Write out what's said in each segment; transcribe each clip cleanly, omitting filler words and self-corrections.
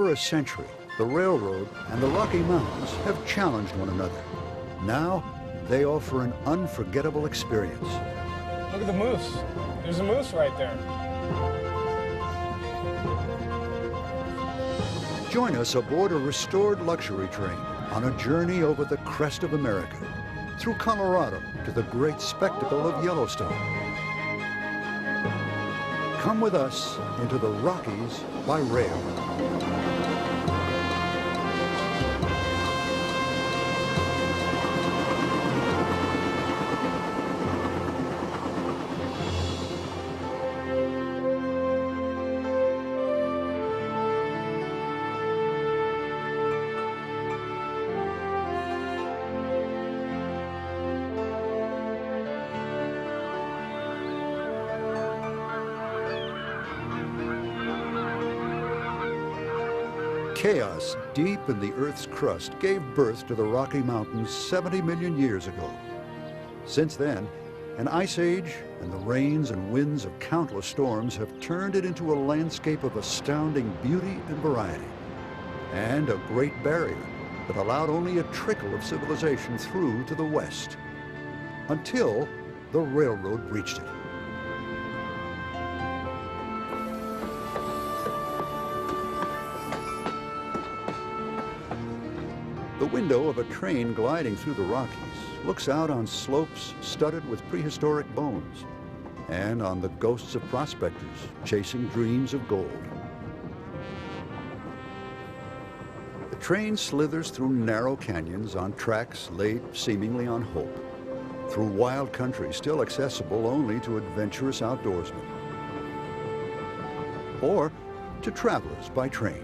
over a century, the railroad and the Rocky Mountains have challenged one another. Now, they offer an unforgettable experience. Look at the moose. There's a moose right there. Join us aboard a restored luxury train on a journey over the crest of America, through Colorado to the great spectacle of Yellowstone. Come with us into the Rockies by rail. Chaos deep in the Earth's crust gave birth to the Rocky Mountains 70 million years ago. Since then, an ice age and the rains and winds of countless storms have turned it into a landscape of astounding beauty and variety, and a great barrier that allowed only a trickle of civilization through to the west, until the railroad reached it. The window of a train gliding through the Rockies looks out on slopes studded with prehistoric bones and on the ghosts of prospectors chasing dreams of gold. The train slithers through narrow canyons on tracks laid seemingly on hope, through wild country still accessible only to adventurous outdoorsmen, or to travelers by train.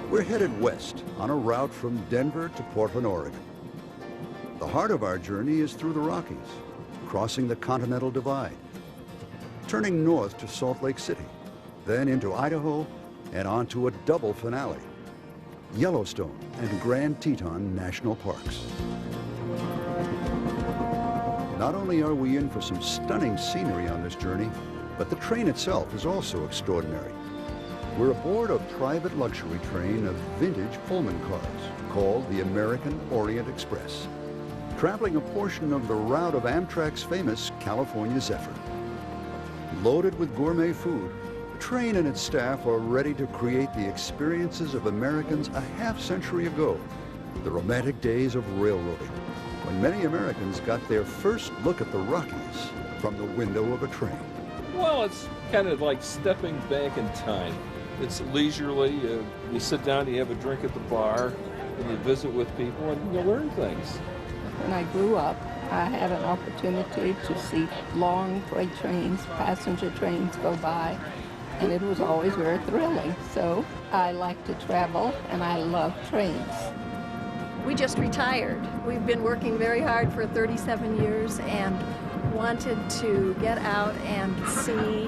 We're headed west on a route from Denver to Portland, Oregon. The heart of our journey is through the Rockies, crossing the Continental Divide, turning north to Salt Lake City, then into Idaho and on to a double finale, Yellowstone and Grand Teton National Parks. Not only are we in for some stunning scenery on this journey, but the train itself is also extraordinary. We're aboard a private luxury train of vintage Pullman cars called the American Orient Express, traveling a portion of the route of Amtrak's famous California Zephyr. Loaded with gourmet food, the train and its staff are ready to create the experiences of Americans a half-century ago, the romantic days of railroading, when many Americans got their first look at the Rockies from the window of a train. Well, it's kind of like stepping back in time. It's leisurely. You sit down, you have a drink at the bar, and you visit with people, and you learn things. When I grew up, I had an opportunity to see long freight trains, passenger trains go by, and it was always very thrilling. So I like to travel, and I love trains. We just retired. We've been working very hard for 37 years and wanted to get out and see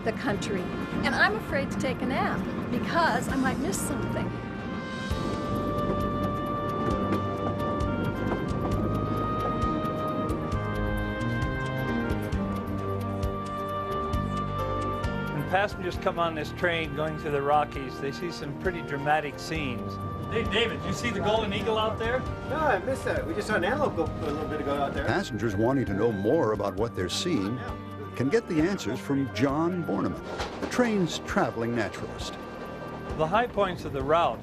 the country. And I'm afraid to take a nap because I might miss something. When passengers come on this train going through the Rockies, they see some pretty dramatic scenes. Hey, David, you see the golden eagle out there? No, I missed that. We just saw an antelope go a little bit ago out there. Passengers wanting to know more about what they're seeing can get the answers from John Borneman, the train's traveling naturalist. The high points of the route,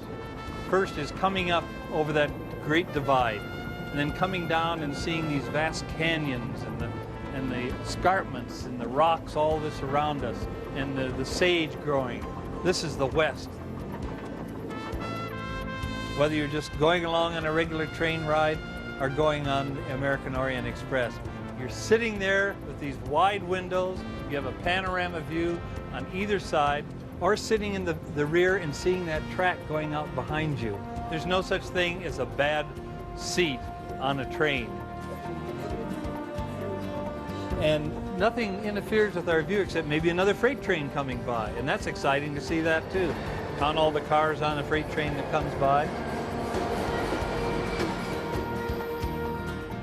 first is coming up over that great divide, and then coming down and seeing these vast canyons and the escarpments and the rocks, all this around us, and the sage growing. This is the west. Whether you're just going along on a regular train ride or going on the American Orient Express, you're sitting there with these wide windows, you have a panorama view on either side, or sitting in the rear and seeing that track going out behind you. There's no such thing as a bad seat on a train. And nothing interferes with our view except maybe another freight train coming by, and that's exciting to see that too. Count all the cars on a freight train that comes by.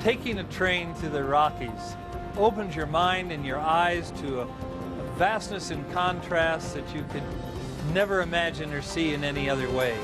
Taking a train through the Rockies opens your mind and your eyes to a vastness and contrast that you could never imagine or see in any other way.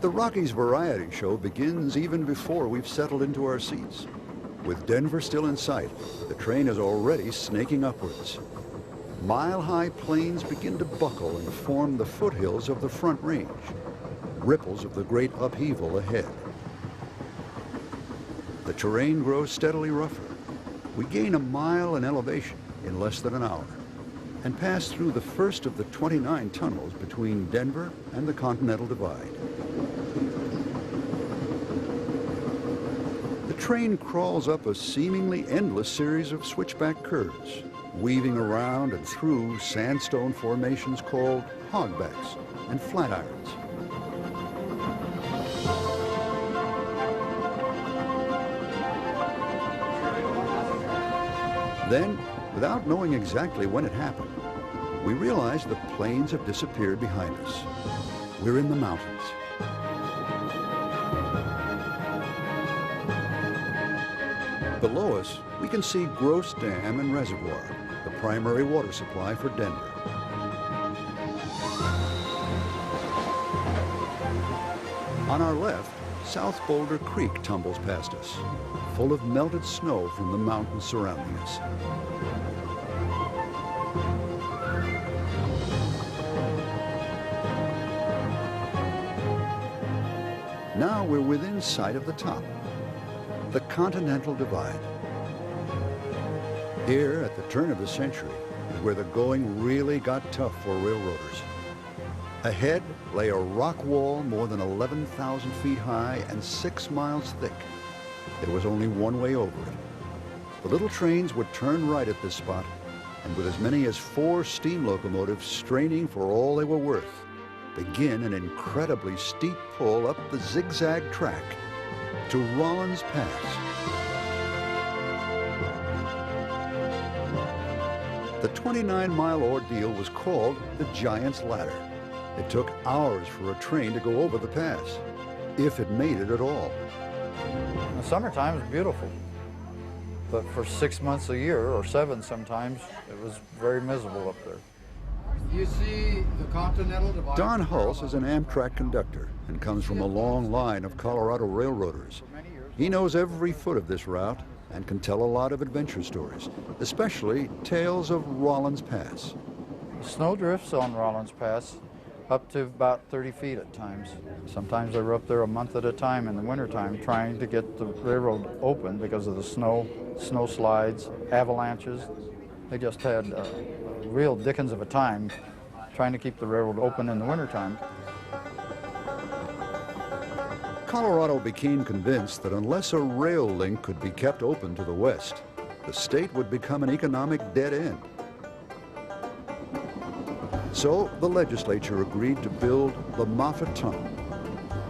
The Rockies Variety Show begins even before we've settled into our seats. With Denver still in sight, the train is already snaking upwards. Mile-high plains begin to buckle and form the foothills of the Front Range, ripples of the great upheaval ahead. The terrain grows steadily rougher. We gain a mile in elevation in less than an hour and pass through the first of the 29 tunnels between Denver and the Continental Divide. The train crawls up a seemingly endless series of switchback curves, weaving around and through sandstone formations called hogbacks and flatirons. Then, without knowing exactly when it happened, we realize the plains have disappeared behind us. We're in the mountains. Below us, we can see Gross Dam and Reservoir, the primary water supply for Denver. On our left, South Boulder Creek tumbles past us, full of melted snow from the mountains surrounding us. Now we're within sight of the top, the Continental Divide. Here, at the turn of the century, is where the going really got tough for railroaders. Ahead lay a rock wall more than 11,000 feet high and 6 miles thick. There was only one way over it. The little trains would turn right at this spot, and with as many as 4 steam locomotives straining for all they were worth, begin an incredibly steep pull up the zigzag track to Rollins Pass. The 29-mile ordeal was called the Giant's Ladder. It took hours for a train to go over the pass, if it made it at all. In the summertime, it's beautiful. But for 6 months a year, or 7 sometimes, it was very miserable up there. You see the Continental Divide. Don Hulse is an Amtrak conductor and comes from a long line of Colorado railroaders. He knows every foot of this route and can tell a lot of adventure stories, especially tales of Rollins Pass. Snow drifts on Rollins Pass up to about 30 feet at times. Sometimes they were up there a month at a time in the wintertime trying to get the railroad open because of the snow slides, avalanches. They just had a real dickens of a time trying to keep the railroad open in the wintertime. Colorado became convinced that unless a rail link could be kept open to the west, the state would become an economic dead end. So the legislature agreed to build the Moffat Tunnel.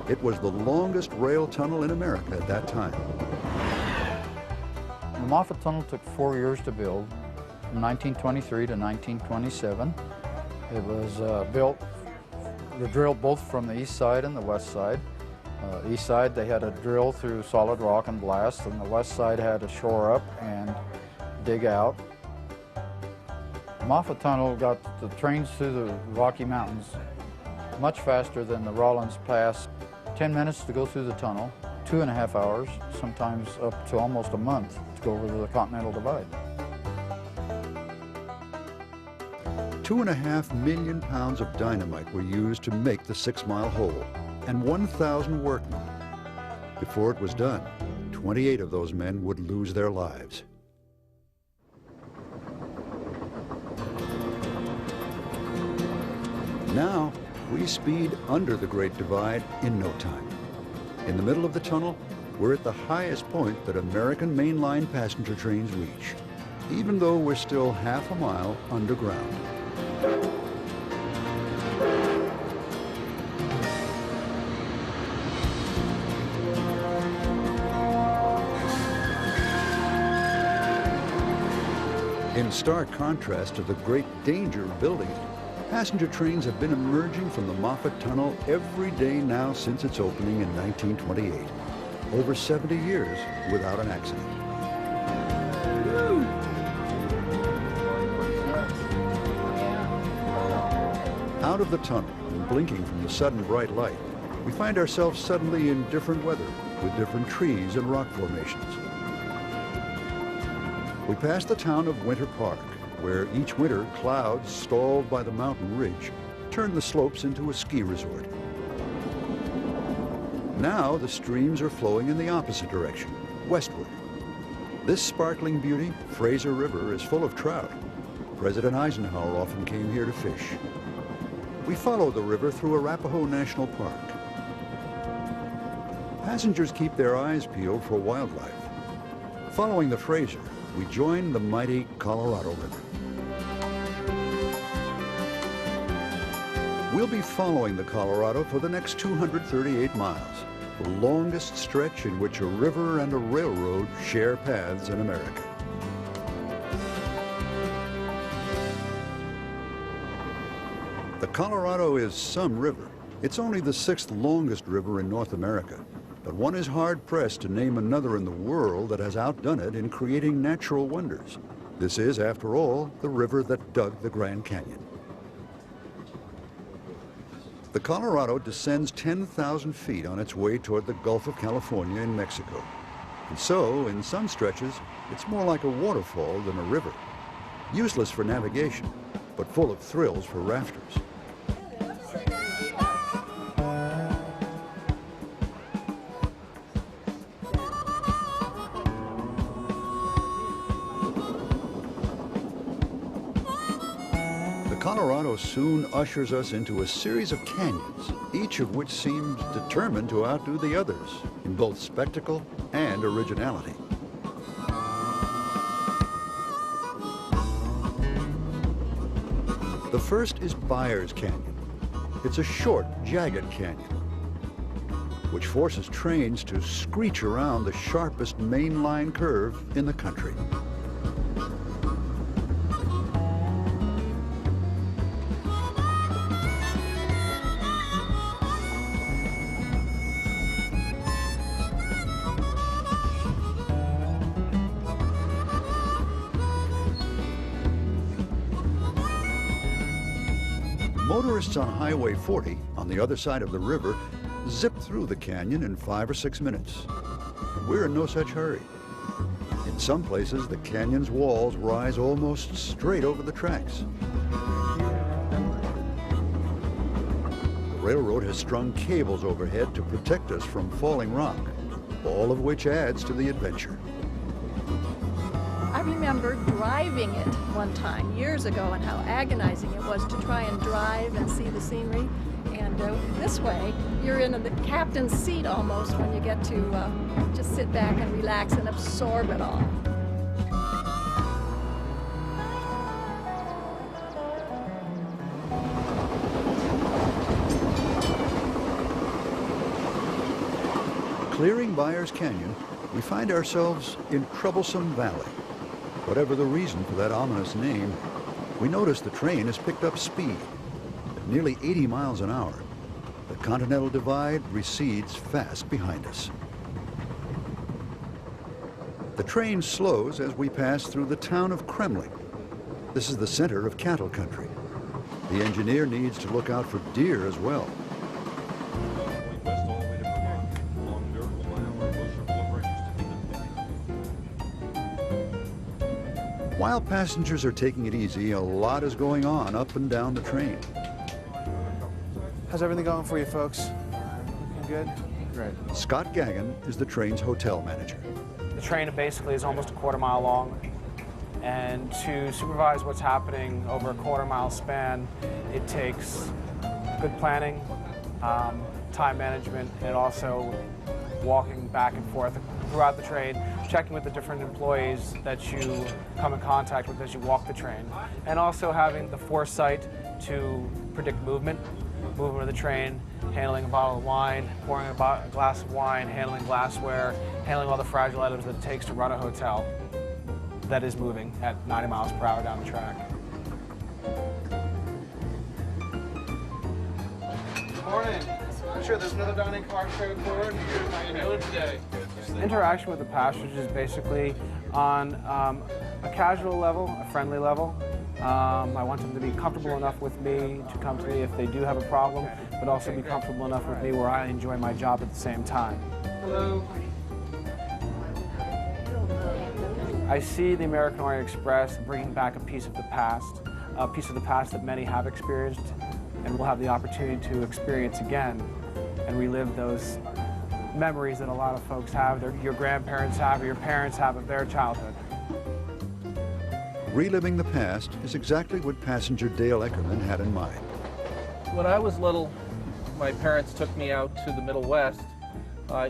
It was the longest rail tunnel in America at that time. The Moffat Tunnel took 4 years to build, from 1923 to 1927. It was built, the drill both from the east side and the west side. East side, they had a drill through solid rock and blast, and the west side had to shore up and dig out. Moffat Tunnel got the trains through the Rocky Mountains much faster than the Rollins Pass. 10 minutes to go through the tunnel, 2.5 hours, sometimes up to almost a month to go over the Continental Divide. 2.5 million pounds of dynamite were used to make the 6-mile hole, and 1,000 workmen. Before it was done, 28 of those men would lose their lives. Now, we speed under the Great Divide in no time. In the middle of the tunnel, we're at the highest point that American mainline passenger trains reach, even though we're still half a mile underground. In stark contrast to the great danger of building it, passenger trains have been emerging from the Moffat Tunnel every day now since its opening in 1928. Over 70 years without an accident. Out of the tunnel and blinking from the sudden bright light, we find ourselves suddenly in different weather with different trees and rock formations. We pass the town of Winter Park, where each winter clouds stalled by the mountain ridge turn the slopes into a ski resort. Now the streams are flowing in the opposite direction, westward. This sparkling beauty, Fraser River, is full of trout. President Eisenhower often came here to fish. We follow the river through Arapahoe National Park. Passengers keep their eyes peeled for wildlife. Following the Fraser, we join the mighty Colorado River. We'll be following the Colorado for the next 238 miles, the longest stretch in which a river and a railroad share paths in America. The Colorado is some river. It's only the 6th longest river in North America, but one is hard-pressed to name another in the world that has outdone it in creating natural wonders. This is, after all, the river that dug the Grand Canyon. The Colorado descends 10,000 feet on its way toward the Gulf of California in Mexico. And so, in some stretches, it's more like a waterfall than a river. Useless for navigation, but full of thrills for rafters. Colorado soon ushers us into a series of canyons, each of which seems determined to outdo the others in both spectacle and originality. The first is Byers Canyon. It's a short, jagged canyon, which forces trains to screech around the sharpest mainline curve in the country. Motorists on Highway 40, on the other side of the river, zip through the canyon in 5 or 6 minutes. We're in no such hurry. In some places, the canyon's walls rise almost straight over the tracks. The railroad has strung cables overhead to protect us from falling rock, all of which adds to the adventure. I remember driving it one time years ago and how agonizing it was to try and drive and see the scenery. And this way, you're in the captain's seat almost when you get to just sit back and relax and absorb it all. Clearing Byers Canyon, we find ourselves in Troublesome Valley. Whatever the reason for that ominous name, we notice the train has picked up speed. At nearly 80 miles an hour, the Continental Divide recedes fast behind us. The train slows as we pass through the town of Kremling. This is the center of cattle country. The engineer needs to look out for deer as well. While passengers are taking it easy, a lot is going on up and down the train. How's everything going for you folks? Looking good? Great. Scott Gagnon is the train's hotel manager. The train basically is almost a quarter-mile long, and to supervise what's happening over a quarter-mile span, it takes good planning, time management, and also walking back and forth throughout the train, checking with the different employees that you come in contact with as you walk the train, and also having the foresight to predict movement of the train, handling a bottle of wine, pouring a glass of wine, handling glassware, handling all the fragile items that it takes to run a hotel. that is moving at 90 miles per hour down the track. Good morning. I'm sure there's another Downing car straight forward. How you doing today? Interaction with the passengers is basically on a casual level, a friendly level. I want them to be comfortable enough with me to come to me if they do have a problem, but also be comfortable enough with me where I enjoy my job at the same time. Hello. I see the American Orient Express bringing back a piece of the past that many have experienced and will have the opportunity to experience again and relive those memories that a lot of folks have, your grandparents have, or your parents have of their childhood. Reliving the past is exactly what passenger Dale Eckerman had in mind. When I was little, my parents took me out to the Middle West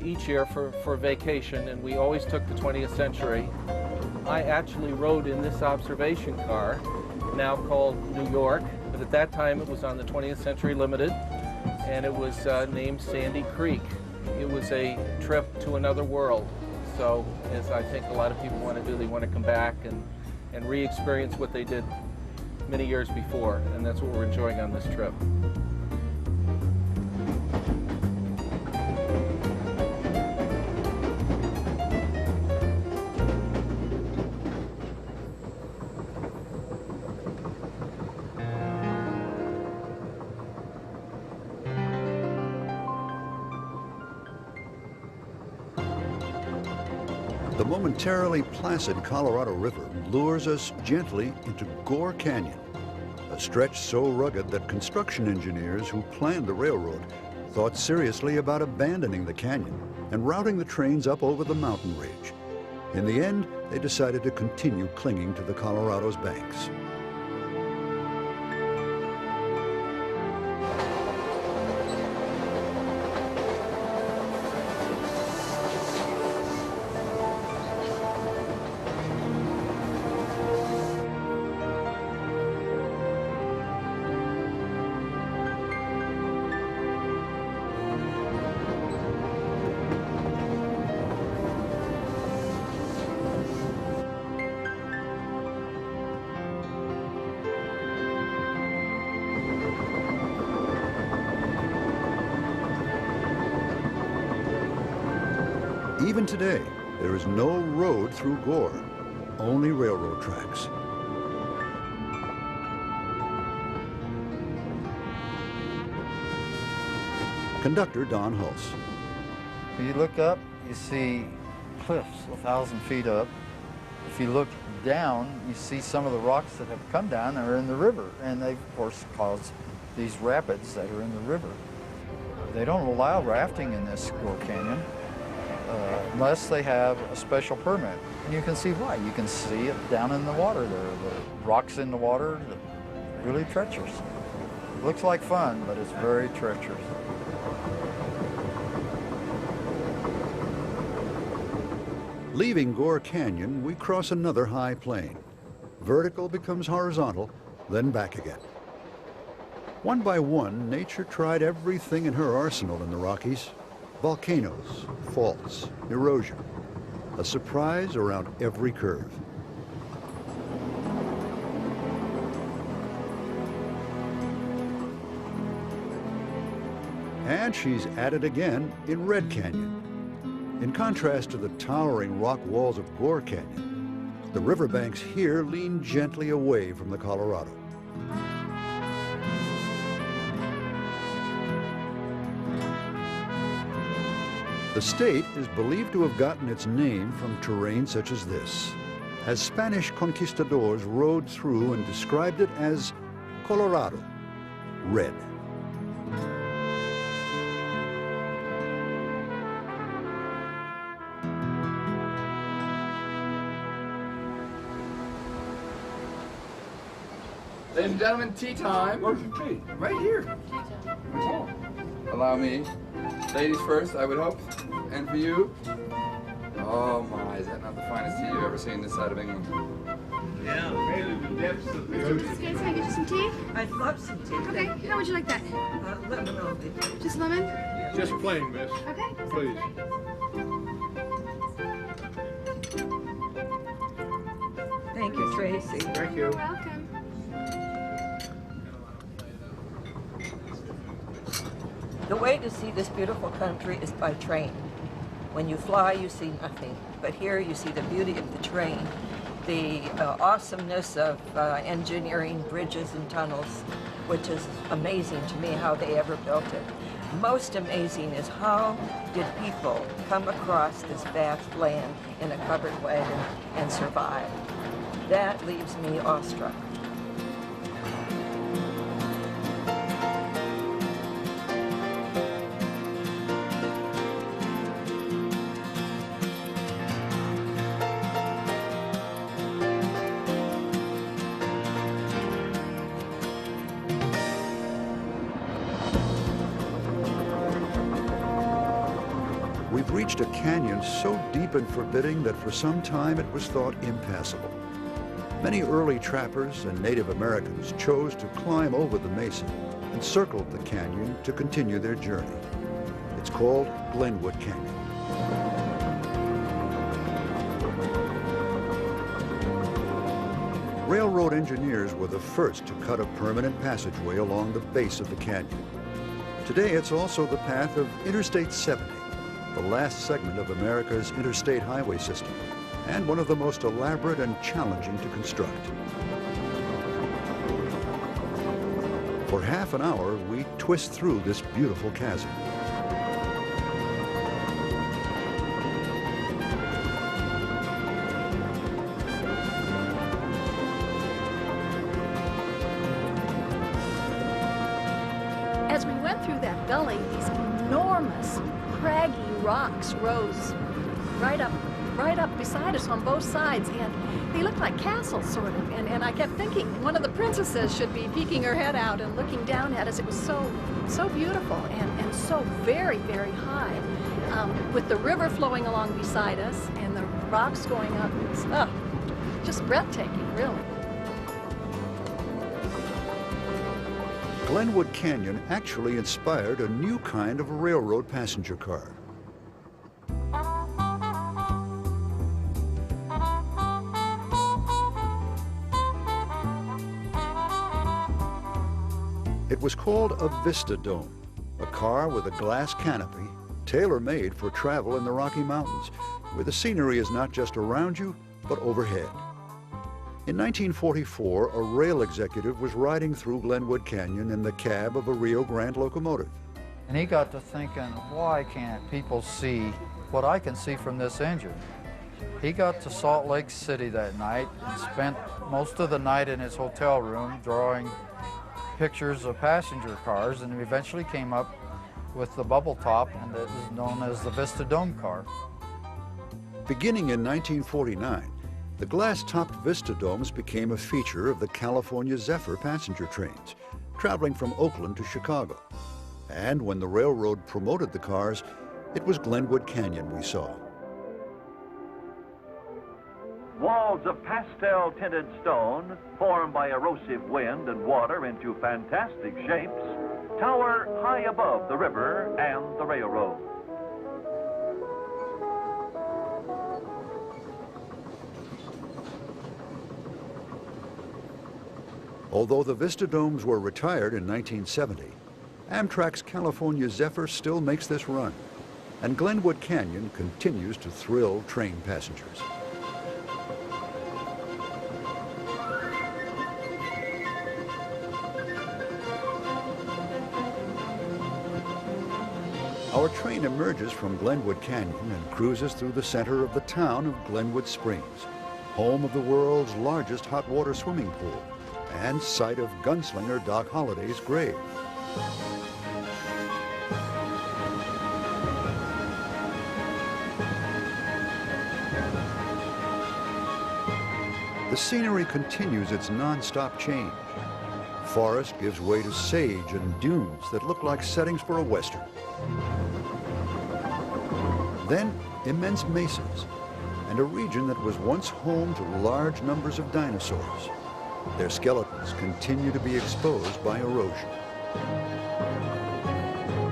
each year for vacation, and we always took the 20th century. I actually rode in this observation car, now called New York, but at that time it was on the 20th Century Limited, and it was named Sandy Creek. It was a trip to another world. So, as I think a lot of people want to do, they want to come back and re-experience what they did many years before, and that's what we're enjoying on this trip. The momentarily placid Colorado River lures us gently into Gore Canyon, a stretch so rugged that construction engineers who planned the railroad thought seriously about abandoning the canyon and routing the trains up over the mountain ridge. In the end, they decided to continue clinging to the Colorado's banks. Even today, there is no road through Gore, only railroad tracks. Conductor Don Hulse. If you look up, you see cliffs 1,000 feet up. If you look down, you see some of the rocks that have come down and are in the river, and they, of course, cause these rapids that are in the river. They don't allow rafting in this Gore Canyon unless they have a special permit. And you can see why. You can see it down in the water there. The rocks in the water, really treacherous. It looks like fun, but it's very treacherous. Leaving Gore Canyon, we cross another high plain. Vertical becomes horizontal, then back again. One by one, nature tried everything in her arsenal in the Rockies. Volcanoes, faults, erosion. A surprise around every curve. And she's at it again in Red Canyon. In contrast to the towering rock walls of Gore Canyon, the riverbanks here lean gently away from the Colorado. The state is believed to have gotten its name from terrain such as this, as Spanish conquistadors rode through and described it as Colorado, red. Ladies and gentlemen, tea time. Where's your tea? Right here. Allow me. Ladies first, I would hope. And for you. Oh my, is that not the finest tea you've ever seen this side of England? Yeah. Excuse me, can I get you some tea? I'd love some tea. Okay, how would you like that? Lemon only. Just lemon? Just plain, miss. Okay. Please. Thank you, Tracy. Thank you. You're welcome. The way to see this beautiful country is by train. When you fly, you see nothing. But here you see the beauty of the train, the awesomeness of engineering bridges and tunnels, which is amazing to me how they ever built it. Most amazing is how did people come across this vast land in a covered wagon and survive. That leaves me awestruck. We've reached a canyon so deep and forbidding that for some time it was thought impassable. Many early trappers and Native Americans chose to climb over the mesa and circled the canyon to continue their journey. It's called Glenwood Canyon. Railroad engineers were the first to cut a permanent passageway along the base of the canyon. Today it's also the path of Interstate 70, the last segment of America's interstate highway system, and one of the most elaborate and challenging to construct. For half an hour, we twist through this beautiful chasm. As we went through that gully, these enormous, craggy rocks rose right up beside us on both sides, and they looked like castles, sort of. And I kept thinking one of the princesses should be peeking her head out and looking down at us. It was so beautiful and so very, very high, with the river flowing along beside us and the rocks going up. It's just breathtaking, really. Glenwood Canyon actually inspired a new kind of railroad passenger car. It was called a Vista Dome, a car with a glass canopy, tailor-made for travel in the Rocky Mountains, where the scenery is not just around you, but overhead. In 1944, a rail executive was riding through Glenwood Canyon in the cab of a Rio Grande locomotive. And he got to thinking, why can't people see what I can see from this engine? He got to Salt Lake City that night and spent most of the night in his hotel room drawing pictures of passenger cars, and eventually came up with the bubble top, and it is known as the Vista Dome car. Beginning in 1949, the glass-topped Vista Domes became a feature of the California Zephyr passenger trains, traveling from Oakland to Chicago. And when the railroad promoted the cars, it was Glenwood Canyon we saw. Walls of pastel-tinted stone, formed by erosive wind and water into fantastic shapes, tower high above the river and the railroad. Although the Vista Domes were retired in 1970, Amtrak's California Zephyr still makes this run, and Glenwood Canyon continues to thrill train passengers. Our train emerges from Glenwood Canyon and cruises through the center of the town of Glenwood Springs, home of the world's largest hot water swimming pool and site of gunslinger Doc Holliday's grave. The scenery continues its non-stop change. Forest gives way to sage and dunes that look like settings for a western. Then, immense mesas, and a region that was once home to large numbers of dinosaurs. Their skeletons continue to be exposed by erosion.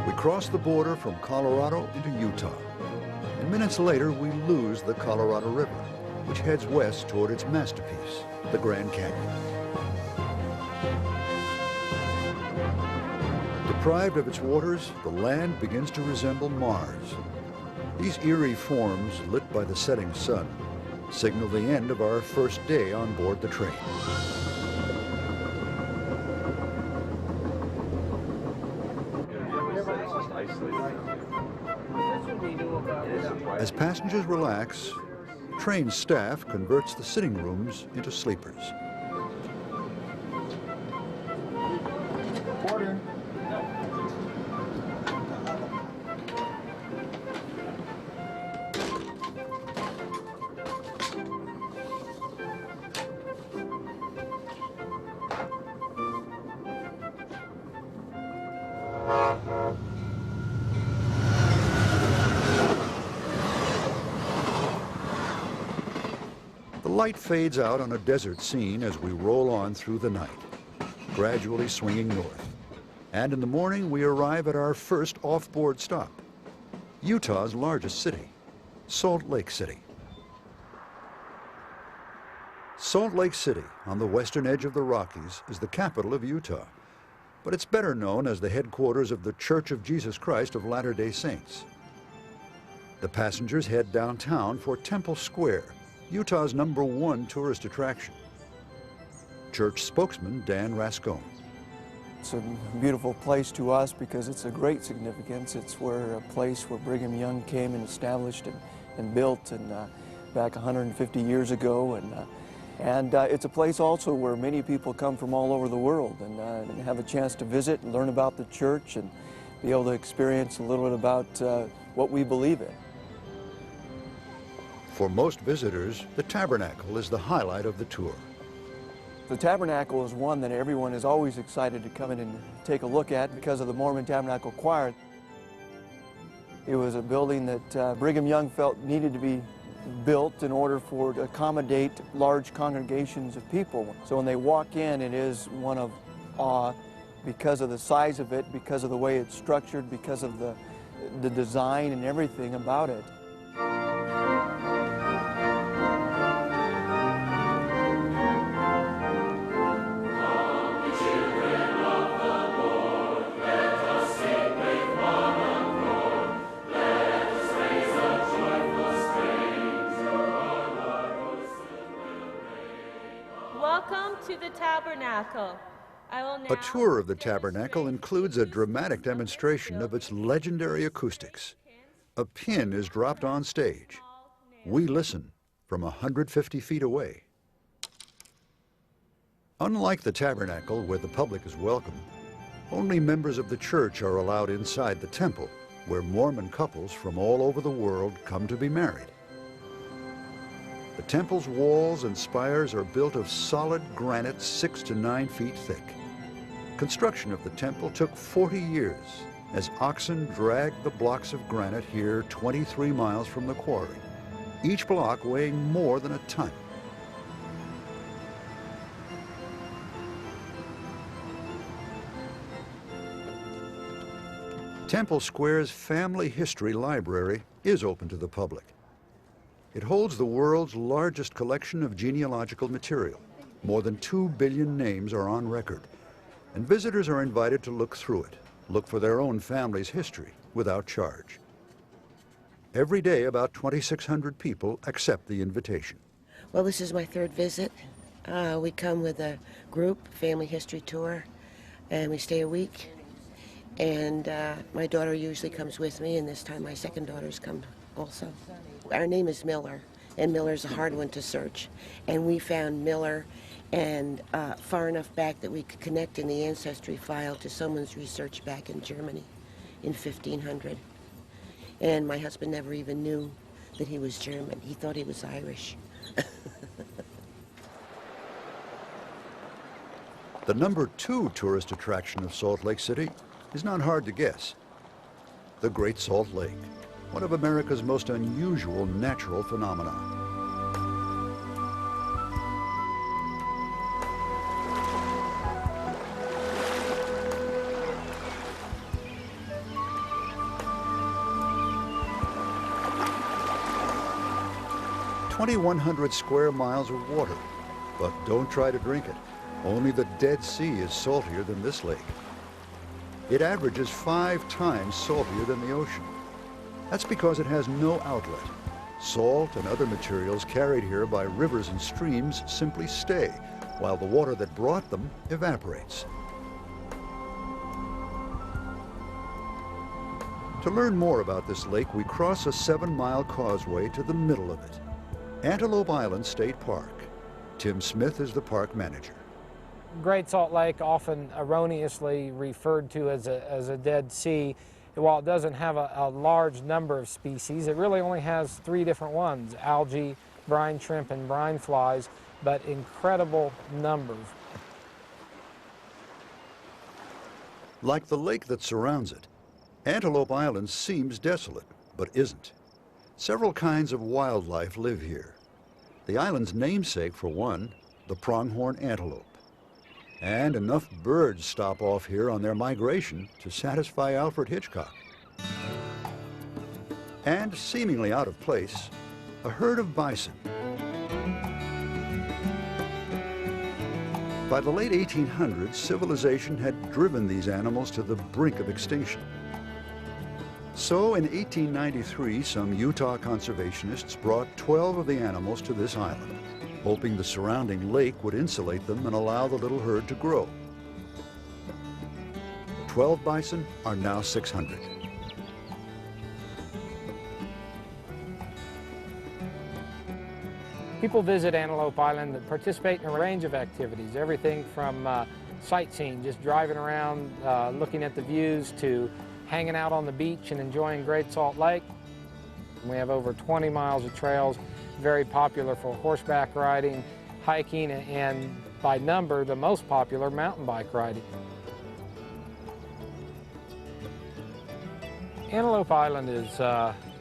We cross the border from Colorado into Utah, and minutes later we lose the Colorado River, which heads west toward its masterpiece, the Grand Canyon. Deprived of its waters, the land begins to resemble Mars. These eerie forms, lit by the setting sun, signal the end of our first day on board the train. As passengers relax, train staff converts the sitting rooms into sleepers. The light fades out on a desert scene as we roll on through the night, gradually swinging north. And in the morning, we arrive at our first off-board stop, Utah's largest city, Salt Lake City. Salt Lake City, on the western edge of the Rockies, is the capital of Utah, but it's better known as the headquarters of the Church of Jesus Christ of Latter-day Saints. The passengers head downtown for Temple Square, Utah's #1 tourist attraction. Church spokesman Dan Rascone. It's a beautiful place to us because it's a great significance. It's a place where Brigham Young came and established and built back 150 years ago. And it's a place also where many people come from all over the world and have a chance to visit and learn about the church and be able to experience a little bit about what we believe in. For most visitors, the Tabernacle is the highlight of the tour. The Tabernacle is one that everyone is always excited to come in and take a look at because of the Mormon Tabernacle Choir. It was a building that Brigham Young felt needed to be built in order to accommodate large congregations of people. So when they walk in, it is one of awe because of the size of it, because of the way it's structured, because of the design and everything about it. Welcome to the Tabernacle. A tour of the Tabernacle includes a dramatic demonstration of its legendary acoustics. A pin is dropped on stage. We listen from 150 feet away. Unlike the Tabernacle, where the public is welcome, only members of the church are allowed inside the temple, where Mormon couples from all over the world come to be married. The temple's walls and spires are built of solid granite 6 to 9 feet thick. Construction of the temple took 40 years as oxen dragged the blocks of granite here 23 miles from the quarry, each block weighing more than a ton. Temple Square's Family History Library is open to the public. It holds the world's largest collection of genealogical material. More than 2 billion names are on record, and visitors are invited to look through it, look for their own family's history without charge. Every day, about 2,600 people accept the invitation. Well, this is my 3rd visit. We come with a group, family history tour, and we stay a week. And my daughter usually comes with me, and this time my 2nd daughter's come also. Our name is Miller, and Miller's a hard one to search. And we found Miller and far enough back that we could connect in the ancestry file to someone's research back in Germany in 1500. And my husband never even knew that he was German. He thought he was Irish. The #2 tourist attraction of Salt Lake City is not hard to guess. The Great Salt Lake, one of America's most unusual natural phenomena. 2,100 square miles of water, but don't try to drink it. Only the Dead Sea is saltier than this lake. It averages 5 times saltier than the ocean. That's because it has no outlet. Salt and other materials carried here by rivers and streams simply stay, while the water that brought them evaporates. To learn more about this lake, we cross a 7-mile causeway to the middle of it. Antelope Island State Park. Tim Smith is the park manager. Great Salt Lake, often erroneously referred to as a Dead Sea, while it doesn't have a large number of species, it really only has 3 different ones: algae, brine shrimp, and brine flies, but incredible numbers. Like the lake that surrounds it, Antelope Island seems desolate, but isn't. Several kinds of wildlife live here. The island's namesake, for one, the pronghorn antelope. And enough birds stop off here on their migration to satisfy Alfred Hitchcock. And seemingly out of place, a herd of bison. By the late 1800s, civilization had driven these animals to the brink of extinction. So in 1893, some Utah conservationists brought 12 of the animals to this island, hoping the surrounding lake would insulate them and allow the little herd to grow. The 12 bison are now 600. People visit Antelope Island that participate in a range of activities, everything from sightseeing, just driving around, looking at the views, to hanging out on the beach and enjoying Great Salt Lake. We have over 20 miles of trails, very popular for horseback riding, hiking, and by number, the most popular, mountain bike riding. Antelope Island is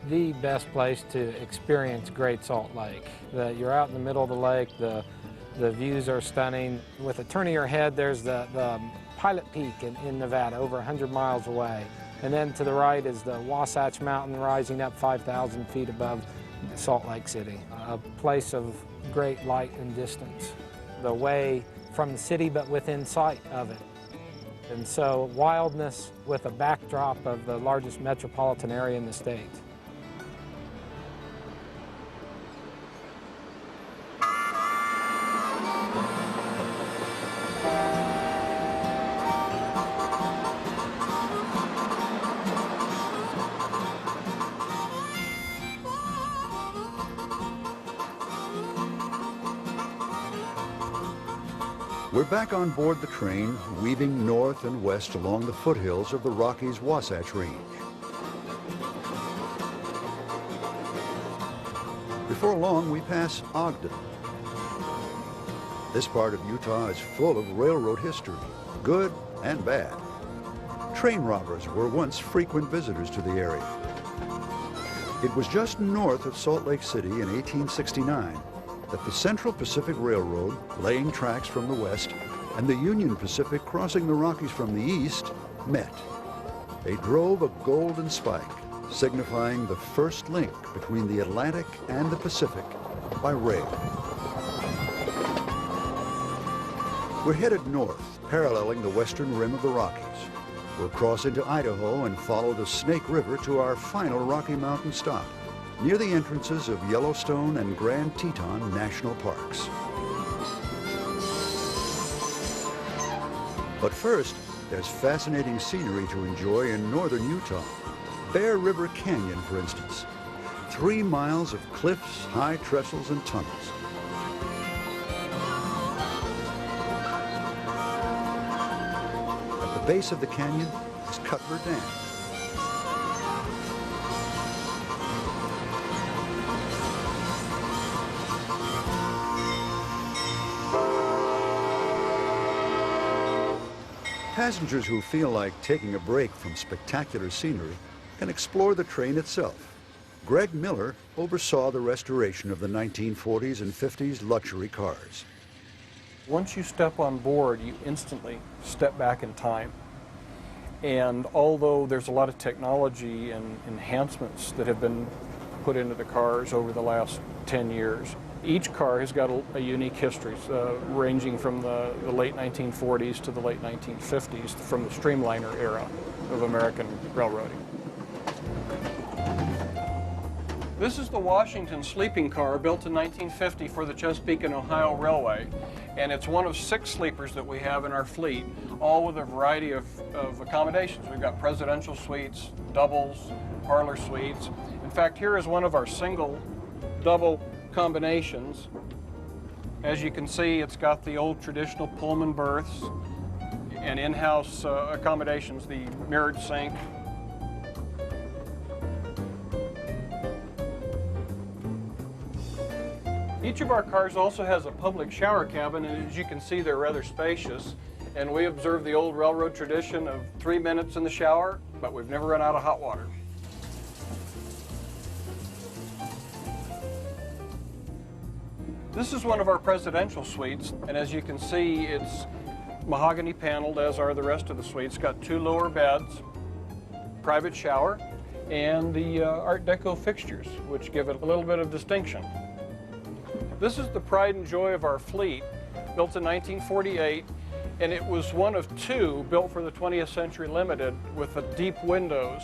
the best place to experience Great Salt Lake. You're out in the middle of the lake, the views are stunning. With a turn of your head, there's the Pilot Peak in Nevada, over 100 miles away. And then to the right is the Wasatch Mountain rising up 5,000 feet above Salt Lake City, a place of great light and distance, the way from the city but within sight of it. And so wildness with a backdrop of the largest metropolitan area in the state. We're back on board the train, weaving north and west along the foothills of the Rockies Wasatch Range. Before long, we pass Ogden. This part of Utah is full of railroad history, good and bad. Train robbers were once frequent visitors to the area. It was just north of Salt Lake City in 1869 that the Central Pacific Railroad, laying tracks from the west, and the Union Pacific crossing the Rockies from the east, met. They drove a golden spike, signifying the first link between the Atlantic and the Pacific by rail. We're headed north, paralleling the western rim of the Rockies. We'll cross into Idaho and follow the Snake River to our final Rocky Mountain stop, near the entrances of Yellowstone and Grand Teton National Parks. But first, there's fascinating scenery to enjoy in northern Utah. Bear River Canyon, for instance. 3 miles of cliffs, high trestles, and tunnels. At the base of the canyon is Cutler Dam. Passengers who feel like taking a break from spectacular scenery can explore the train itself. Greg Miller oversaw the restoration of the 1940s and 50s luxury cars. Once you step on board, you instantly step back in time. And although there's a lot of technology and enhancements that have been put into the cars over the last 10 years. Each car has got a unique history, ranging from the late 1940s to the late 1950s, from the streamliner era of American railroading. This is the Washington sleeping car built in 1950 for the Chesapeake and Ohio Railway, and it's one of 6 sleepers that we have in our fleet, all with a variety of accommodations. We've got presidential suites, doubles, parlor suites. In fact, here is one of our single double combinations. As you can see, it's got the old traditional Pullman berths and in-house accommodations, the mirrored sink. Each of our cars also has a public shower cabin, and as you can see, they're rather spacious. And we observe the old railroad tradition of 3 minutes in the shower, but we've never run out of hot water. This is one of our presidential suites, and as you can see, it's mahogany paneled, as are the rest of the suites. It's got 2 lower beds, private shower, and the Art Deco fixtures, which give it a little bit of distinction. This is the pride and joy of our fleet, built in 1948, and it was one of 2 built for the 20th Century Limited with the deep windows.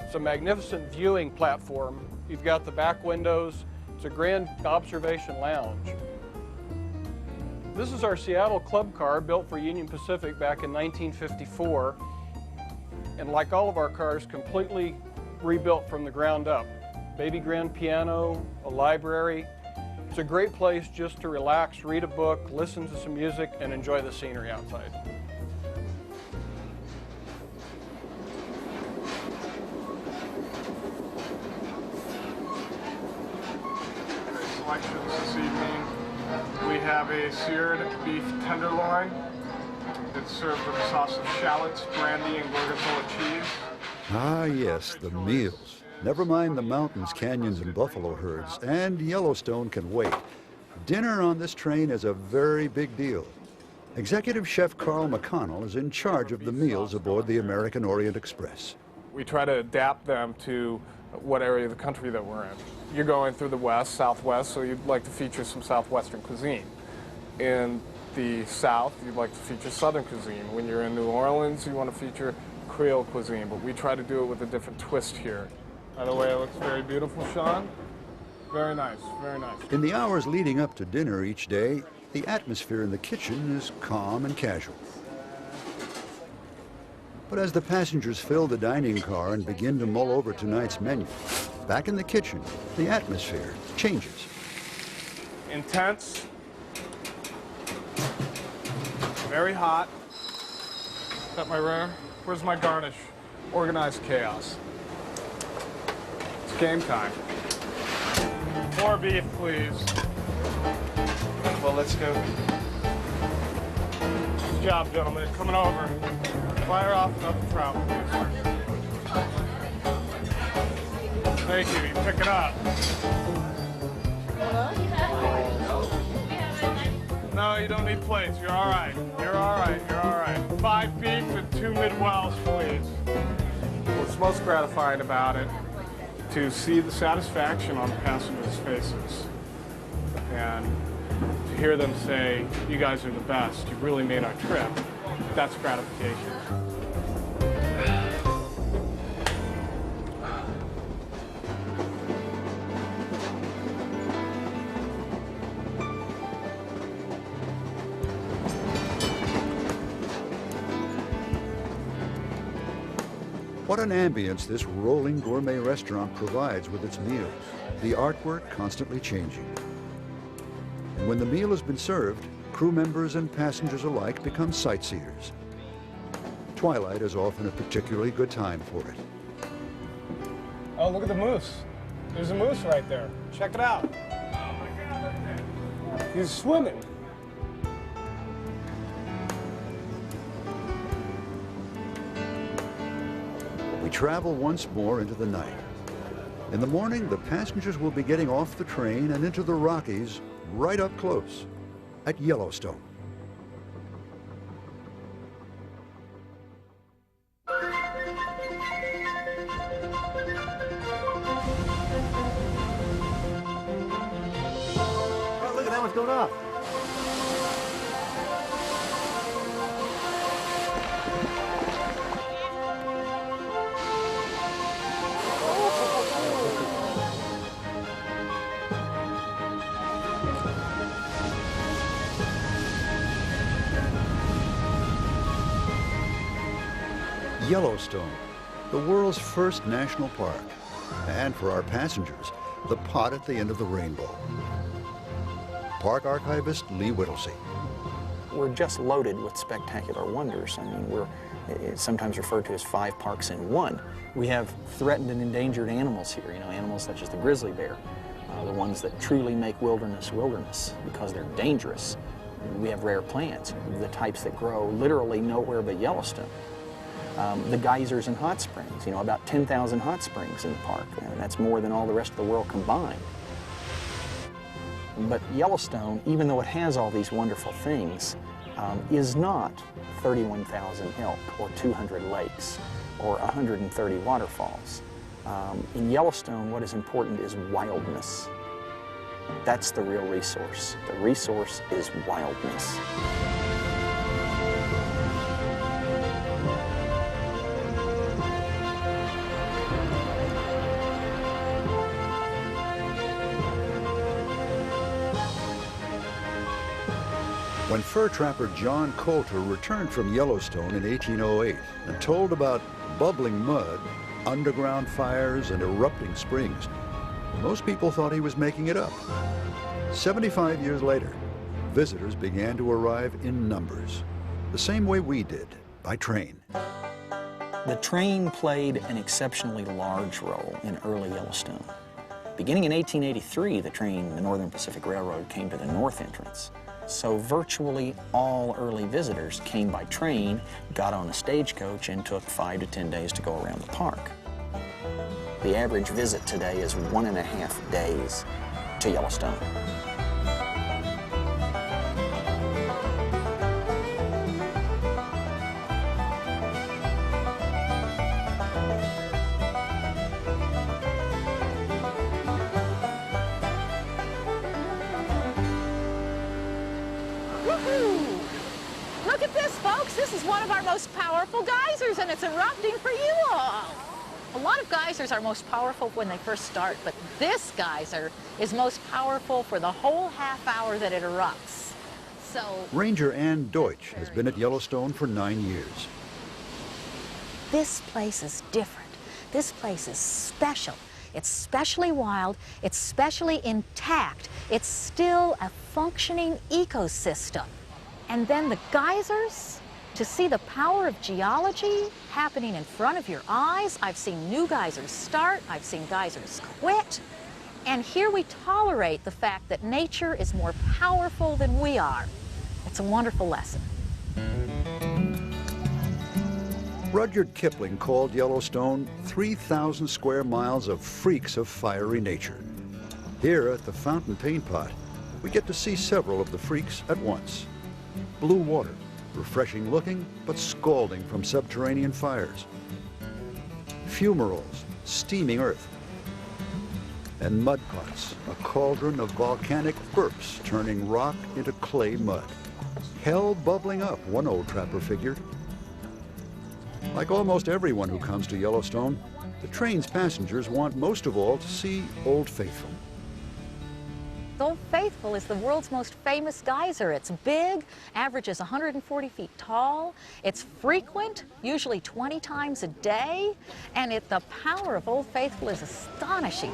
It's a magnificent viewing platform. You've got the back windows. It's a grand observation lounge. This is our Seattle Club car, built for Union Pacific back in 1954, and like all of our cars, completely rebuilt from the ground up. Baby grand piano, a library. It's a great place just to relax, read a book, listen to some music, and enjoy the scenery outside. Selections this evening. We have a seared beef tenderloin. It's served with a sauce of shallots, brandy, and gorgonzola cheese. Ah, yes, the meals. Never mind the mountains, canyons, and buffalo herds, and Yellowstone can wait. Dinner on this train is a very big deal. Executive Chef Carl McConnell is in charge of the meals aboard the American Orient Express. We try to adapt them to what area of the country that we're in. You're going through the west, southwest, so you'd like to feature some southwestern cuisine. In the south, you'd like to feature southern cuisine. When you're in New Orleans, you want to feature Creole cuisine, but we try to do it with a different twist here. By the way, it looks very beautiful, Sean. Very nice, very nice. In the hours leading up to dinner each day, the atmosphere in the kitchen is calm and casual. But as the passengers fill the dining car and begin to mull over tonight's menu, back in the kitchen, the atmosphere changes. Intense. Very hot. Is that my rare? Where's my garnish? Organized chaos. It's game time. More beef, please. Well, let's go. Good job, gentlemen. Coming over. Fire off another trout, please. Thank you. You pick it up. No, you don't need plates. You're all right. You're all right. You're all right. 5 beef and 2 mid-wells, please. What's most gratifying about it, to see the satisfaction on the passengers' faces and to hear them say, "You guys are the best. You really made our trip." That's gratification. What an ambience this rolling gourmet restaurant provides with its meals, the artwork constantly changing. And when the meal has been served, crew members and passengers alike become sightseers. Twilight is often a particularly good time for it. Oh, look at the moose. There's a moose right there. Check it out. He's swimming. We travel once more into the night. In the morning, the passengers will be getting off the train and into the Rockies right up close at Yellowstone. going off? Yellowstone, the world's first national park, and for our passengers, the pot at the end of the rainbow. Park archivist Lee Whittlesey. We're just loaded with spectacular wonders. I mean, we're sometimes referred to as 5 parks in one. We have threatened and endangered animals here, you know, animals such as the grizzly bear, the ones that truly make wilderness because they're dangerous. We have rare plants, the types that grow literally nowhere but Yellowstone. The geysers and hot springs, you know, about 10,000 hot springs in the park. And that's more than all the rest of the world combined. But Yellowstone, even though it has all these wonderful things, is not 31,000 elk or 200 lakes or 130 waterfalls. In Yellowstone, what is important is wildness. That's the real resource. The resource is wildness. When fur trapper John Coulter returned from Yellowstone in 1808 and told about bubbling mud, underground fires, and erupting springs, most people thought he was making it up. 75 years later, visitors began to arrive in numbers, the same way we did, by train. The train played an exceptionally large role in early Yellowstone. Beginning in 1883, the Northern Pacific Railroad came to the north entrance. So virtually all early visitors came by train, got on a stagecoach, and took 5 to 10 days to go around the park. The average visit today is 1.5 days to Yellowstone. Look at this, folks. This is one of our most powerful geysers, and it's erupting for you all. A lot of geysers are most powerful when they first start, but this geyser is most powerful for the whole half hour that it erupts. So, Ranger Ann Deutsch has been at Yellowstone for 9 years. this place is different. This place is special. It's specially wild. It's specially intact. It's still a functioning ecosystem. And then the geysers, to see the power of geology happening in front of your eyes. I've seen new geysers start. I've seen geysers quit. And here we tolerate the fact that nature is more powerful than we are. It's a wonderful lesson. Rudyard Kipling called Yellowstone 3,000 square miles of freaks of fiery nature. Here at the Fountain Paint Pot, we get to see several of the freaks at once. Blue water, refreshing looking, but scalding from subterranean fires. Fumaroles, steaming earth. And mud pots, a cauldron of volcanic burps turning rock into clay mud. Hell bubbling up, one old trapper figured. Like almost everyone who comes to Yellowstone, the train's passengers want most of all to see Old Faithful. Old Faithful is the world's most famous geyser. It's big, averages 140 feet tall. It's frequent, usually 20 times a day. And the power of Old Faithful is astonishing.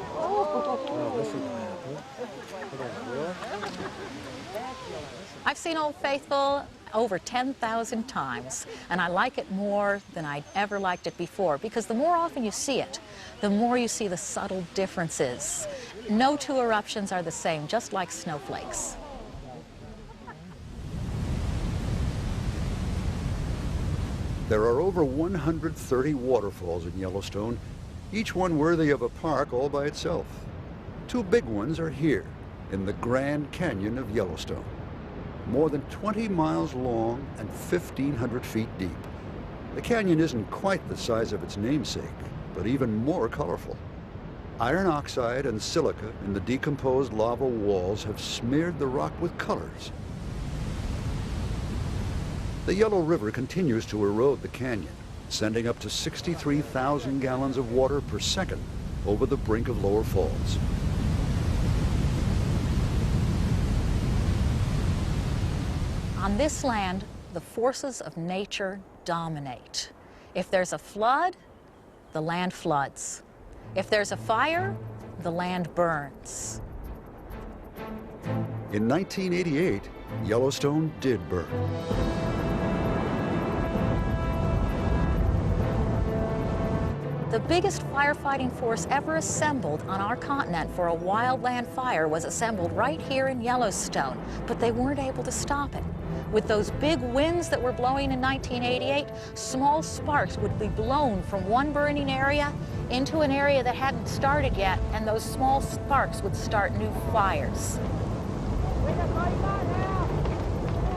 I've seen Old Faithful over 10,000 times, and I like it more than I'd ever liked it before, because the more often you see it, the more you see the subtle differences. No two eruptions are the same, just like snowflakes. There are over 130 waterfalls in Yellowstone, each one worthy of a park all by itself. Two big ones are here, in the Grand Canyon of Yellowstone. More than 20 miles long and 1,500 feet deep. The canyon isn't quite the size of its namesake, but even more colorful. Iron oxide and silica in the decomposed lava walls have smeared the rock with colors. The Yellow River continues to erode the canyon, sending up to 63,000 gallons of water per second over the brink of Lower Falls. On this land, the forces of nature dominate. If there's a flood, the land floods. If there's a fire, the land burns. In 1988, Yellowstone did burn. The biggest firefighting force ever assembled on our continent for a wildland fire was assembled right here in Yellowstone, but they weren't able to stop it. With those big winds that were blowing in 1988, small sparks would be blown from one burning area into an area that hadn't started yet, and those small sparks would start new fires.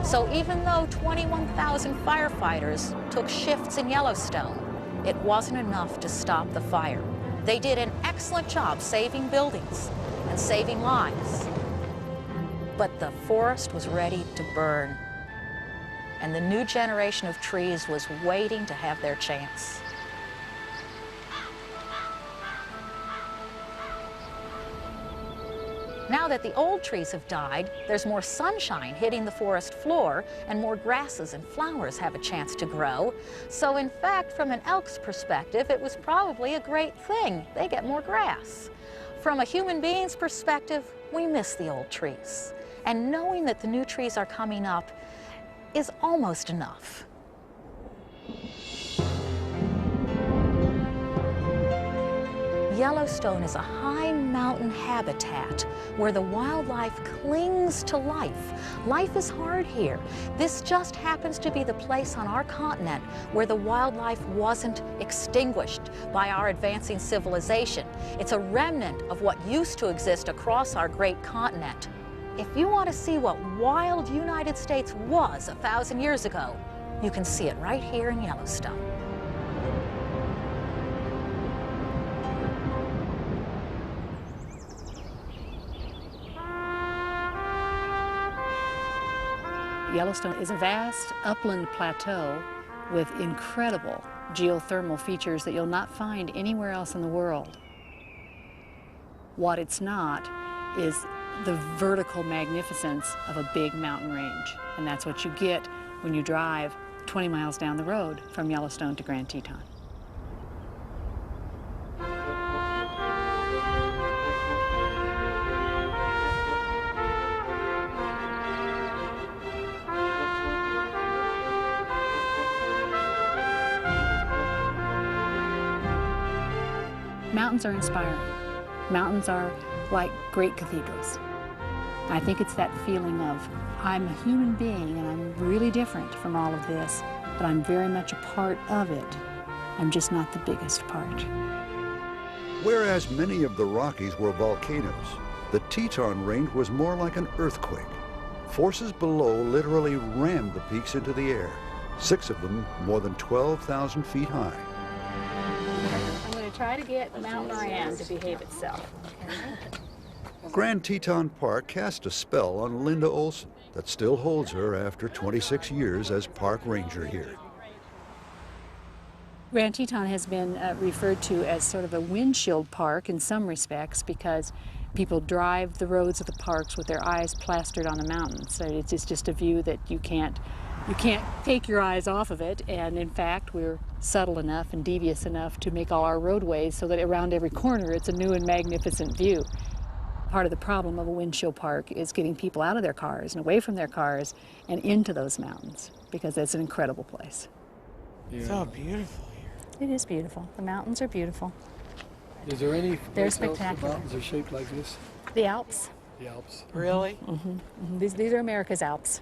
So even though 21,000 firefighters took shifts in Yellowstone, it wasn't enough to stop the fire. They did an excellent job saving buildings and saving lives. But the forest was ready to burn, and the new generation of trees was waiting to have their chance. Now that the old trees have died, there's more sunshine hitting the forest floor, and more grasses and flowers have a chance to grow. So in fact, from an elk's perspective, it was probably a great thing. They get more grass. From a human being's perspective, we miss the old trees. And knowing that the new trees are coming up is almost enough. Yellowstone is a high mountain habitat where the wildlife clings to life. Life is hard here. This just happens to be the place on our continent where the wildlife wasn't extinguished by our advancing civilization. It's a remnant of what used to exist across our great continent. If you want to see what wild United States was 1,000 years ago, you can see it right here in Yellowstone. Yellowstone is a vast upland plateau with incredible geothermal features that you'll not find anywhere else in the world. What it's not is the vertical magnificence of a big mountain range, and that's what you get when you drive 20 miles down the road from Yellowstone to Grand Teton. Mountains are inspiring. Mountains are like great cathedrals. I think it's that feeling of, I'm a human being and I'm really different from all of this, but I'm very much a part of it. I'm just not the biggest part. Whereas many of the Rockies were volcanoes, the Teton Range was more like an earthquake. Forces below literally rammed the peaks into the air, 6 of them more than 12,000 feet high. I'm going to try to get Mount Moran to behave itself. Grand Teton Park cast a spell on Linda Olson that still holds her after 26 years as park ranger here. Grand Teton has been referred to as sort of a windshield park in some respects because people drive the roads of the parks with their eyes plastered on the mountains. So it's just a view that you can't take your eyes off of it, and in fact we're subtle enough and devious enough to make all our roadways so that around every corner it's a new and magnificent view. Part of the problem of a windshield park is getting people out of their cars and away from their cars and into those mountains, because it's an incredible place. Yeah. It's all beautiful here. It is beautiful. The mountains are beautiful. Is there any They're place else spectacular. the mountains are shaped like this? The Alps. The Alps. Really? Mm-hmm. Mm-hmm. These are America's Alps.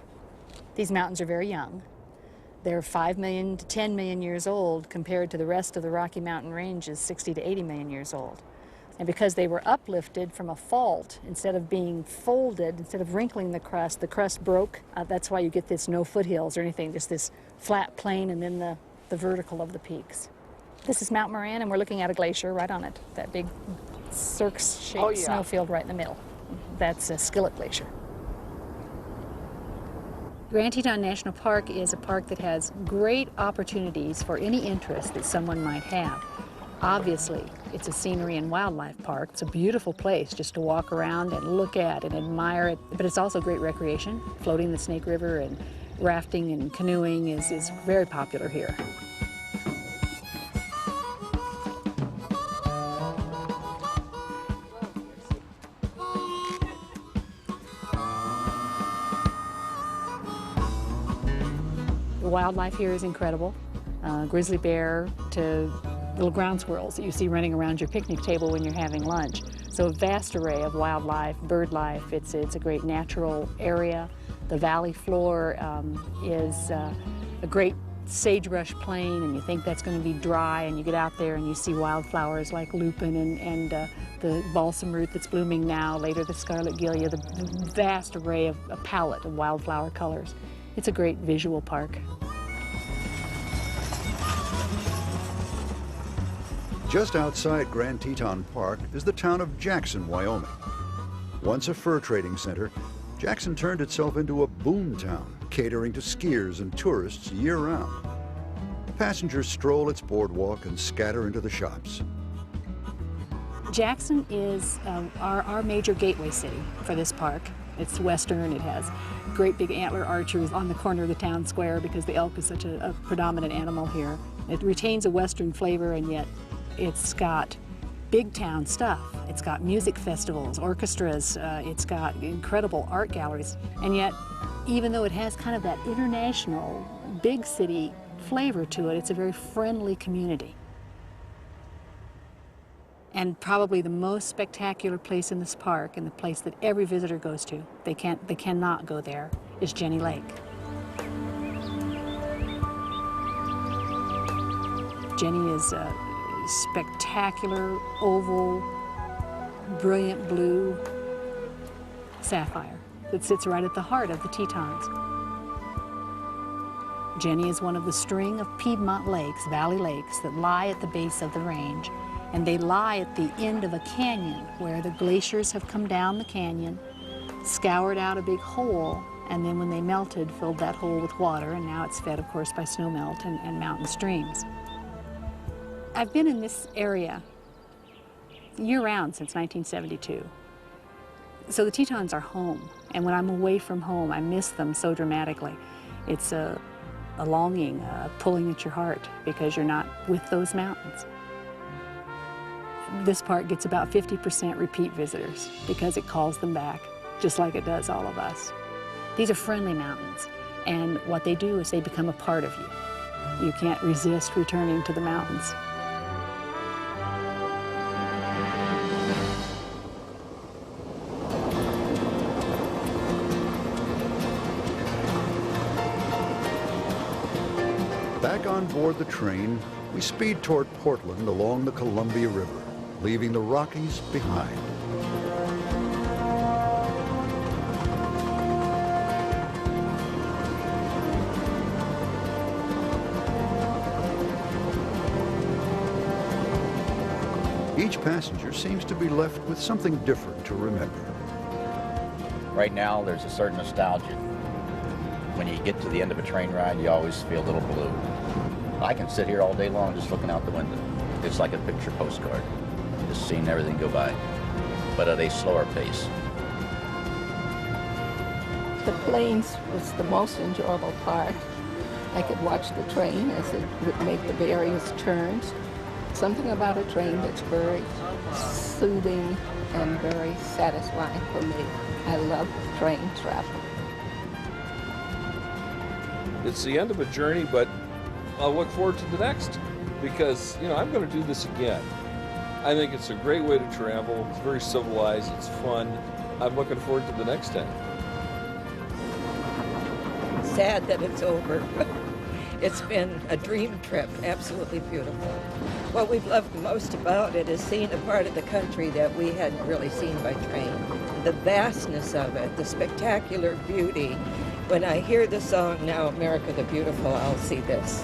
These mountains are very young. They're 5 million to 10 million years old compared to the rest of the Rocky Mountain Range is 60 to 80 million years old. And because they were uplifted from a fault, instead of being folded, instead of wrinkling the crust broke. That's why you get this no foothills or anything, just this flat plain and then the vertical of the peaks. This is Mount Moran, and we're looking at a glacier right on it, that big cirque-shaped snowfield right in the middle. That's Skillet Glacier. Grand Teton National Park is a park that has great opportunities for any interest that someone might have. Obviously, it's a scenery and wildlife park. It's a beautiful place just to walk around and look at and admire it, but it's also great recreation. Floating the Snake River and rafting and canoeing is very popular here. The wildlife here is incredible. Grizzly bear to little ground squirrels that you see running around your picnic table when you're having lunch. So a vast array of wildlife, bird life. It's a great natural area. The valley floor is a great sagebrush plain, and you think that's going to be dry, and you get out there and you see wildflowers like lupin and the balsam root that's blooming now, later the scarlet gilia, the vast array of a palette of wildflower colors. It's a great visual park. Just outside Grand Teton Park is the town of Jackson, Wyoming. Once a fur trading center, Jackson turned itself into a boom town, catering to skiers and tourists year-round. Passengers stroll its boardwalk and scatter into the shops. Jackson is our major gateway city for this park. It's western. It has great big antler archers on the corner of the town square because the elk is such a predominant animal here. It retains a western flavor, and yet it's got big town stuff. It's got music festivals, orchestras, it's got incredible art galleries. And yet, even though it has kind of that international, big city flavor to it, it's a very friendly community. And probably the most spectacular place in this park, and the place that every visitor goes to, they cannot go there, is Jenny Lake. Jenny is a spectacular, oval, brilliant blue sapphire that sits right at the heart of the Tetons. Jenny is one of the string of Piedmont lakes, valley lakes, that lie at the base of the range, and they lie at the end of a canyon where the glaciers have come down the canyon, scoured out a big hole, and then when they melted, filled that hole with water, and now it's fed, of course, by snowmelt and mountain streams. I've been in this area year-round since 1972. So the Tetons are home, and when I'm away from home, I miss them so dramatically. It's a longing, a pulling at your heart because you're not with those mountains. This park gets about 50% repeat visitors because it calls them back, just like it does all of us. These are friendly mountains, and what they do is they become a part of you. You can't resist returning to the mountains. Back on board the train, we speed toward Portland along the Columbia River, leaving the Rockies behind. Each passenger seems to be left with something different to remember. Right now, there's a certain nostalgia. When you get to the end of a train ride, you always feel a little blue. I can sit here all day long just looking out the window. It's like a picture postcard, just seeing everything go by, but at a slower pace. The planes was the most enjoyable part. I could watch the train as it would make the various turns. Something about a train that's very soothing and very satisfying for me. I love train travel. It's the end of a journey, but I'll look forward to the next because, you know, I'm going to do this again. I think it's a great way to travel. It's very civilized. It's fun. I'm looking forward to the next time. Sad that it's over. It's been a dream trip, absolutely beautiful. What we've loved most about it is seeing a part of the country that we hadn't really seen by train. The vastness of it, the spectacular beauty. When I hear the song, Now America the Beautiful, I'll see this.